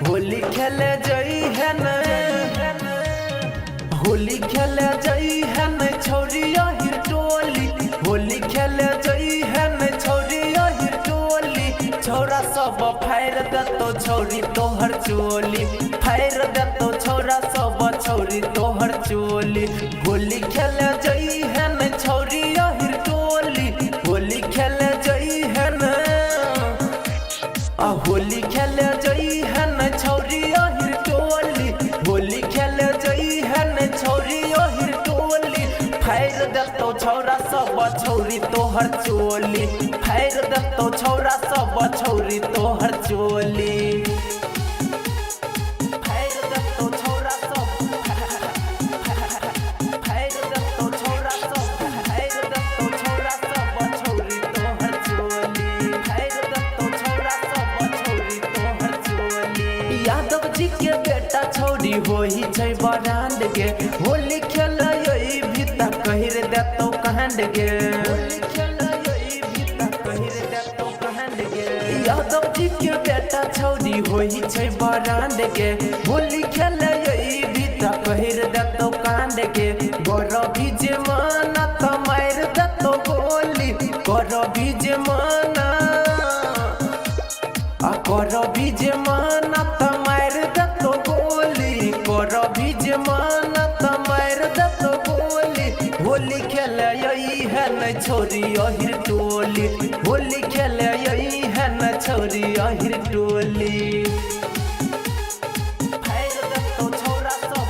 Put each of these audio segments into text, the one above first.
होली खेले जई है न, होली खेले जई है न छौरिया हिर टोली, होली खेले जई है न छौरिया हिर टोली। छौरा सब फायर देतो छौरी तोहर चोली, फायर देतो छौरा सब छौरी तोहर चोली। होली खेले जई है न छौरिया हिर टोली, होली खेले जई है न, होली खेले जई है न छौरिया हिर टोली, होली खेले जई है न छौरिया हिर टोली। फायर देतो छौरा सब छौरी तोहर चोली, फायर देतो छौरा सब छौरी तोहर चोली। फायर देतो छौरा सब, फायर देतो छौरा सब, फायर देतो छौरा सब छौरी तोहर चोली, फायर देतो छौरा सब छौरी तोहर चोली। यादव जी के बेटा छौरी होई छै बरांड गे, होली खेलई भीता कहिर देतो कांड गे, होली खेलई भीता कहिर देतो कांड गे। यादव जी के बेटा छौरी होई छै बरांड गे, होली खेलई भीता कहिर देतो कांड गे। गौरवी जे माना त मार देतो गोली, गौरवी जे माना, गौरवी जे माना त मार देतो गोली, गौरवी जे माना त मार देतो गोली। होली खेलई है न छौरी अहिर टोली, होली खेलई है न छौरी अहिर टोली। फायर देतो छौरा सब,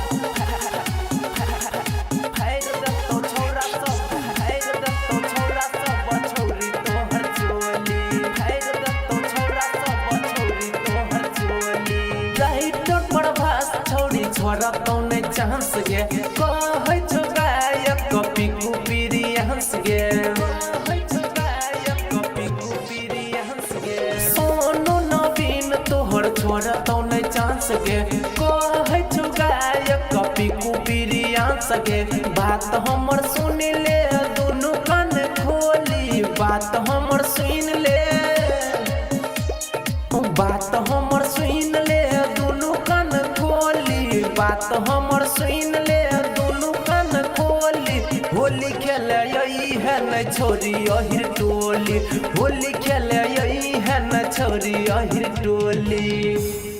फायर देतो छौरा सब, फायर देतो छौरा सब छौरी तोहर चोली, फायर देतो छौरा सब छौरी तोहर चोली। राइटर प्रभास छौरी छोरा तौने चांस गे, कहै छौ गायक कॉपी कुपीरी हंस गे, कहै छौ गायक कॉपी कुपीरी हंस गे। सोनू नवीन तोहर छोरा तौने चांस गे, कहै छौ गायक कॉपी कुपीरी हंस गे। बात हमर सुन ले दुनू कान खोली, बात हमर सुन ले, बात हमर सुन ले दुनू कान खोली, बात हमर सुन ले दुनू कान खोली। होली खेलई है न छौरी अहिर टोली, होली खेलई है न छौरी अहिर टोली।